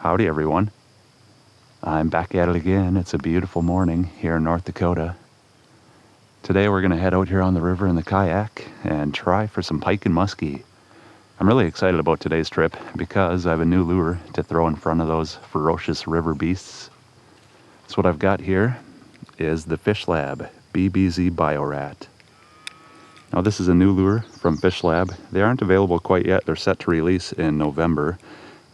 Howdy everyone. I'm back at it again. It's a beautiful morning here in North Dakota. Today we're going to head out here on the river in the kayak and try for some pike and muskie. I'm really excited about today's trip because I have a new lure to throw in front of those ferocious river beasts. So what I've got here is the FishLab BBZ Bio Rat. Now this is a new lure from FishLab. They aren't available quite yet. They're set to release in November.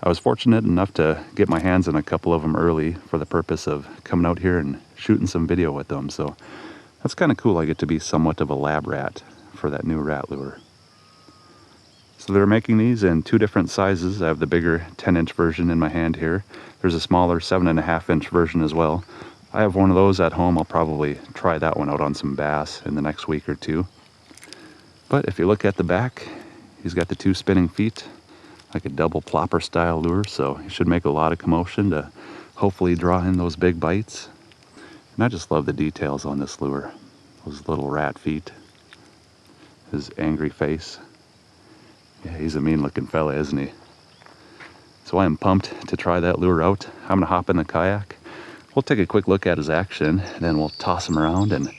I was fortunate enough to get my hands on a couple of them early for the purpose of coming out here and shooting some video with them. So that's kind of cool. I get to be somewhat of a lab rat for that new rat lure. So they're making these in two different sizes. I have the bigger 10-inch version in my hand here. There's a smaller 7.5-inch version as well. I have one of those at home. I'll probably try that one out on some bass in the next week or two. But if you look at the back, he's got the two spinning feet, like a double plopper style lure, so he should make a lot of commotion to hopefully draw in those big bites. And I just love the details on this lure. Those little rat feet, his angry face. Yeah, he's a mean looking fella, isn't he? So I am pumped to try that lure out. I'm gonna hop in the kayak. We'll take a quick look at his action, and then we'll toss him around and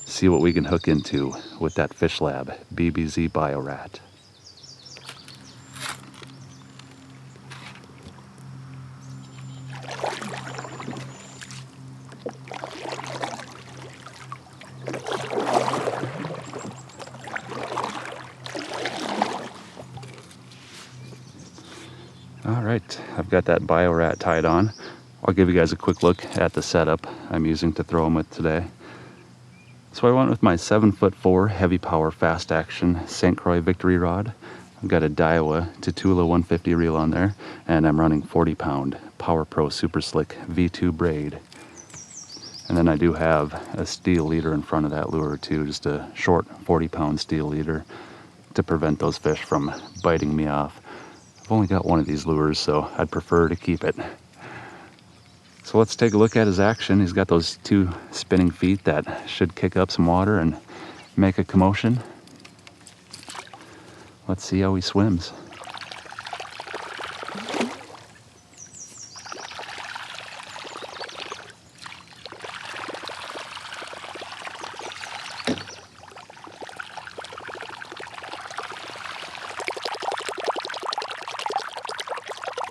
see what we can hook into with that FishLab BBZ Bio Rat. All right, I've got that Bio Rat tied on. I'll give you guys a quick look at the setup I'm using to throw them with today. So I went with my 7'4" heavy power fast action St. Croix Victory rod. I've got a Daiwa Tatula 150 reel on there, and I'm running 40-pound Power Pro Super Slick V2 braid. And then I do have a steel leader in front of that lure too, just a short 40-pound steel leader to prevent those fish from biting me off. I've only got one of these lures, so I'd prefer to keep it. So let's take a look at his action. He's got those two spinning feet that should kick up some water and make a commotion. Let's see how he swims.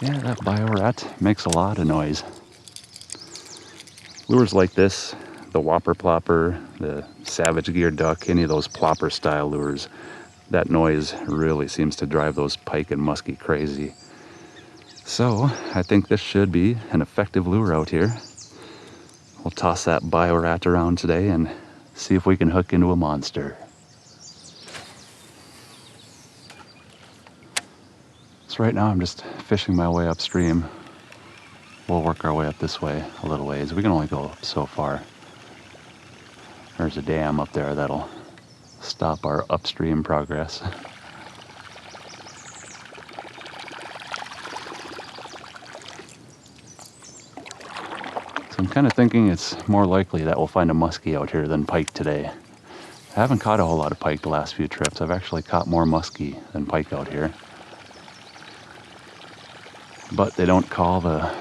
Yeah, that Bio Rat makes a lot of noise. Lures like this, the Whopper Plopper, the Savage Gear Duck, any of those plopper style lures, that noise really seems to drive those pike and muskie crazy. So I think this should be an effective lure out here. We'll toss that Bio Rat around today and see if we can hook into a monster. So right now I'm just fishing my way upstream. We'll work our way up this way a little ways. We can only go up so far. There's a dam up there that'll stop our upstream progress. So I'm kind of thinking it's more likely that we'll find a muskie out here than pike today. I haven't caught a whole lot of pike the last few trips. I've actually caught more muskie than pike out here. But they don't call the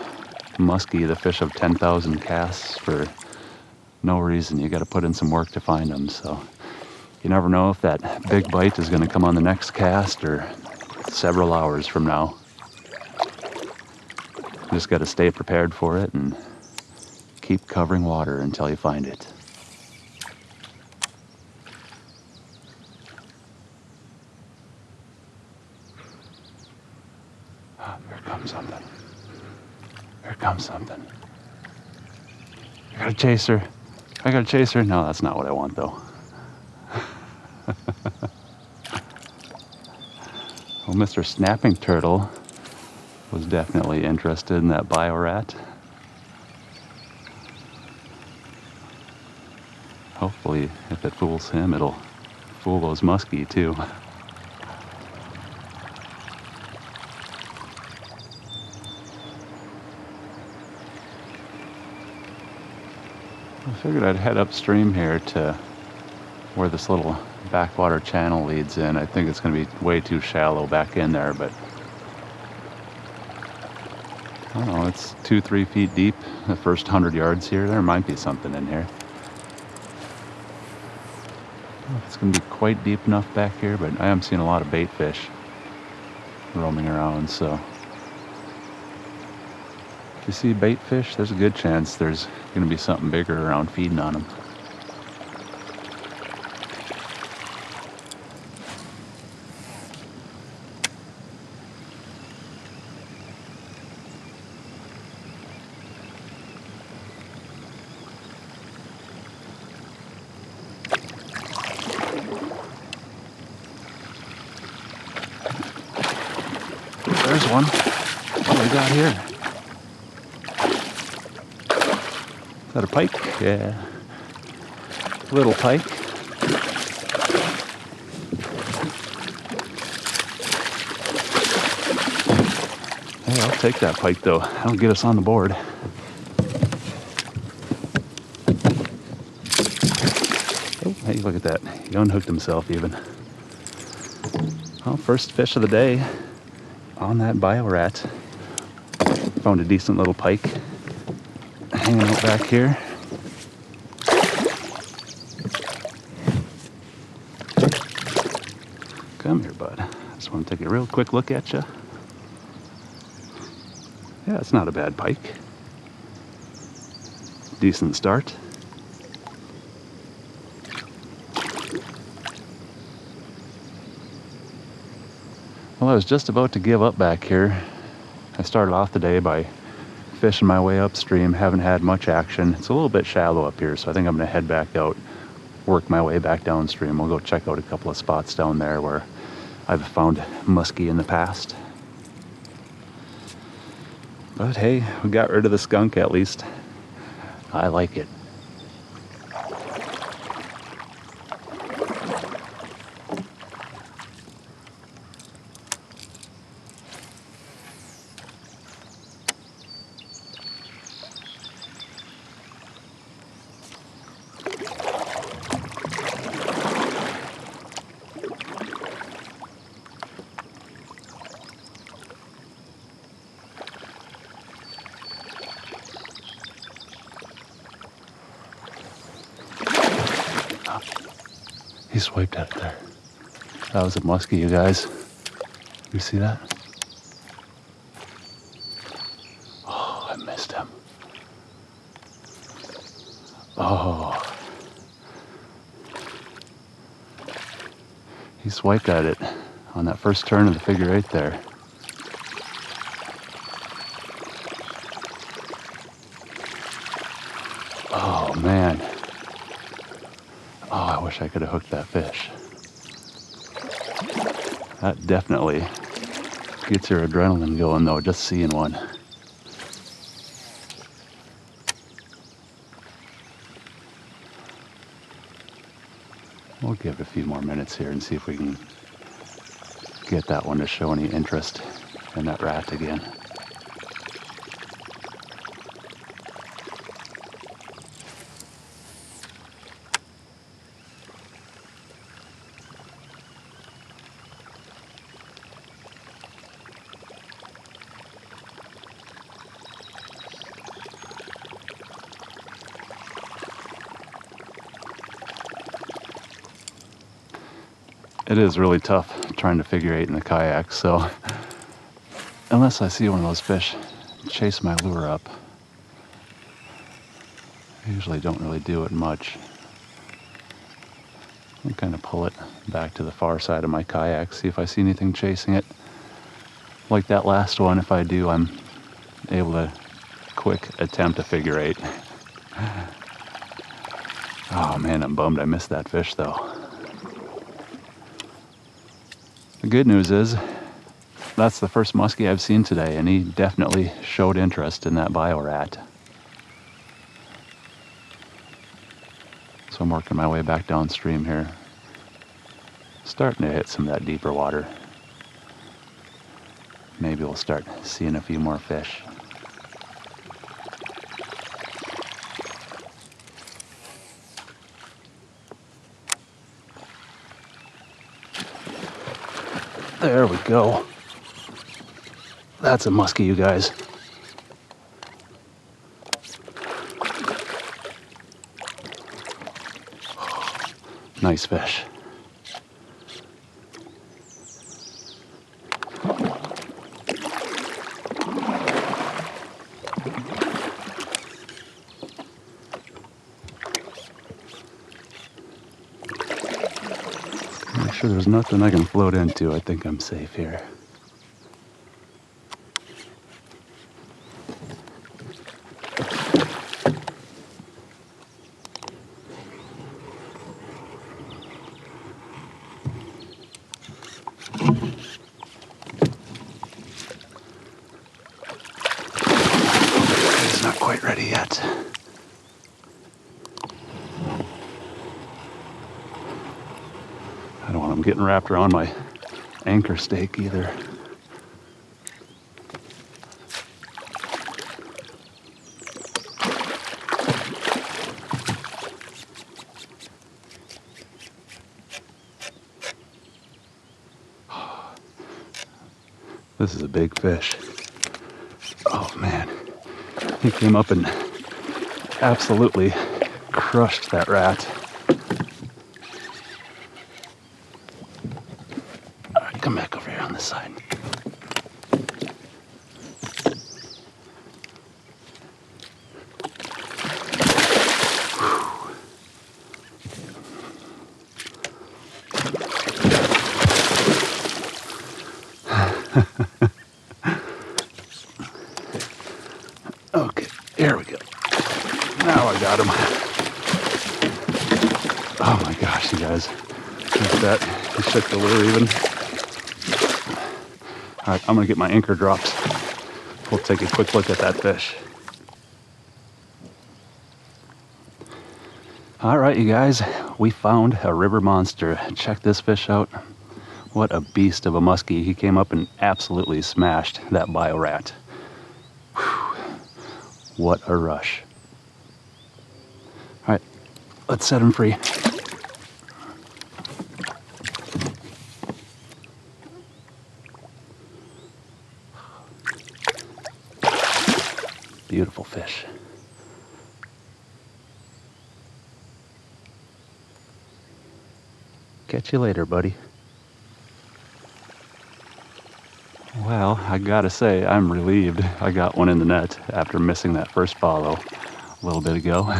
muskie the fish of 10,000 casts for no reason. You got to put in some work to find them. So you never know if that big bite is going to come on the next cast or several hours from now. You just got to stay prepared for it and keep covering water until you find it. Here comes something. Here comes something. I got a chaser. I got a chaser. No, that's not what I want though. Well, Mr. Snapping Turtle was definitely interested in that Bio Rat. Hopefully, if it fools him, it'll fool those muskie too. I figured I'd head upstream here to where this little backwater channel leads in. I think it's going to be way too shallow back in there, but I don't know, it's 2-3 feet deep. The first 100 yards here, there might be something in here. I don't know if it's going to be quite deep enough back here, but I am seeing a lot of bait fish roaming around, so if you see bait fish, there's a good chance there's going to be something bigger around feeding on them. There's one. What do we got here? Is that a pike? Yeah. Little pike. Hey, I'll take that pike though. That'll get us on the board. Oh, hey, look at that. He unhooked himself even. Well, first fish of the day on that Bio Rat. Found a decent little pike hanging out back here. Come here, bud. I just want to take a real quick look at you. Yeah, it's not a bad pike. Decent start. Well, I was just about to give up back here. I started off the day by fishing my way upstream, haven't had much action. It's a little bit shallow up here, so I think I'm gonna head back out, work my way back downstream. We'll go check out a couple of spots down there where I've found muskie in the past. But hey, we got rid of the skunk at least. I like it. He swiped at it there. That was a muskie, you guys. You see that? Oh, I missed him. Oh. He swiped at it on that first turn of the figure eight there. Oh, man. Oh, I wish I could have hooked that fish. That definitely gets your adrenaline going though, just seeing one. We'll give it a few more minutes here and see if we can get that one to show any interest in that rat again. It is really tough trying to figure eight in the kayak, so unless I see one of those fish chase my lure up, I usually don't really do it much. I kind of pull it back to the far side of my kayak, see if I see anything chasing it. Like that last one, if I do, I'm able to quick attempt a figure eight. Oh man, I'm bummed I missed that fish though. The good news is, that's the first muskie I've seen today, and he definitely showed interest in that Bio Rat. So I'm working my way back downstream here. Starting to hit some of that deeper water. Maybe we'll start seeing a few more fish. There we go. That's a muskie, you guys. Nice fish. Make sure there's nothing I can float into. I think I'm safe here. It's not quite ready yet. I don't want them getting wrapped around my anchor stake either. This is a big fish. Oh man, he came up and absolutely crushed that rat. All right, come back over here on this side. Okay, here we go. Now I got him. Oh my gosh, you guys. Look at that. He shook the lure even. All right, I'm gonna get my anchor drops. We'll take a quick look at that fish. All right, you guys, we found a river monster. Check this fish out. What a beast of a muskie. He came up and absolutely smashed that bio rat. Whew. What a rush. All right, let's set him free. Beautiful fish. Catch you later, buddy. Well, I gotta say, I'm relieved I got one in the net after missing that first follow a little bit ago.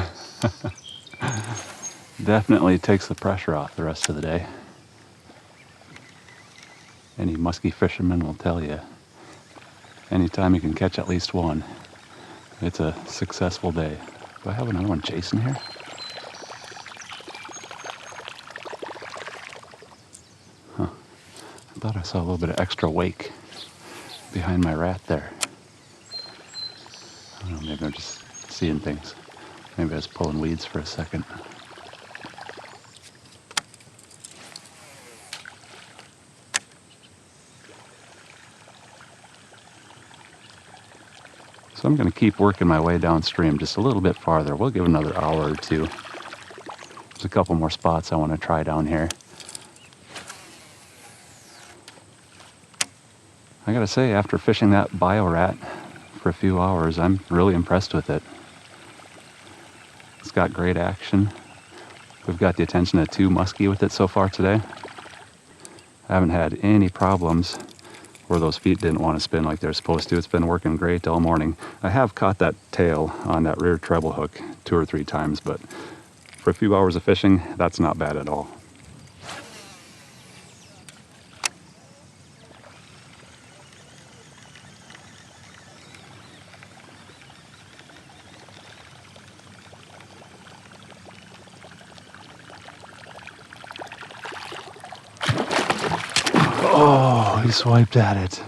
Definitely takes the pressure off the rest of the day. Any musky fisherman will tell you, anytime you can catch at least one, it's a successful day. Do I have another one chasing here? Huh. I thought I saw a little bit of extra wake behind my rat there. I don't know, maybe I'm just seeing things. Maybe I was pulling weeds for a second. So I'm going to keep working my way downstream just a little bit farther. We'll give another hour or two. There's a couple more spots I want to try down here. I gotta say, after fishing that bio rat for a few hours, I'm really impressed with it. It's got great action. We've got the attention of 2 muskie with it so far today. I haven't had any problems where those feet didn't want to spin like they're supposed to. It's been working great all morning. I have caught that tail on that rear treble hook 2 or 3 times, but for a few hours of fishing, that's not bad at all. Oh, he swiped at it.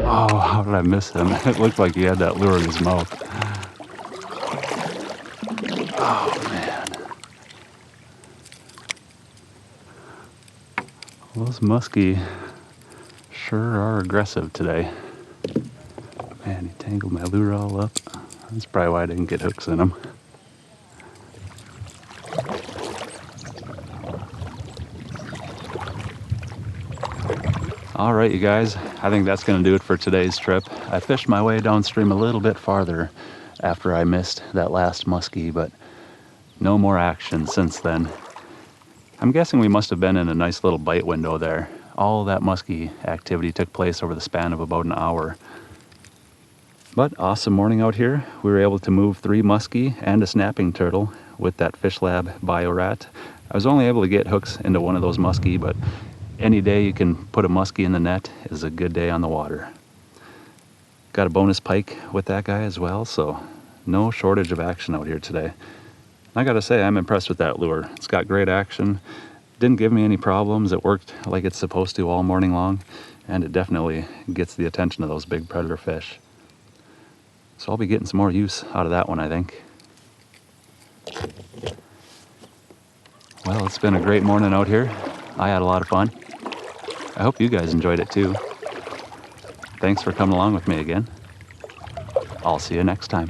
Oh, how did I miss him? It looked like he had that lure in his mouth. Oh, man. Those muskie sure are aggressive today. Man, he tangled my lure all up. That's probably why I didn't get hooks in them. All right, you guys, I think that's going to do it for today's trip. I fished my way downstream a little bit farther after I missed that last muskie, but no more action since then. I'm guessing we must have been in a nice little bite window there. All that muskie activity took place over the span of about an hour. But awesome morning out here. We were able to move 3 muskie and a snapping turtle with that FishLab Bio Rat. I was only able to get hooks into one of those muskie, but any day you can put a muskie in the net is a good day on the water. Got a bonus pike with that guy as well, so no shortage of action out here today. I gotta say, I'm impressed with that lure. It's got great action. Didn't give me any problems. It worked like it's supposed to all morning long, and it definitely gets the attention of those big predator fish. So I'll be getting some more use out of that one, I think. Well, it's been a great morning out here. I had a lot of fun. I hope you guys enjoyed it too. Thanks for coming along with me again. I'll see you next time.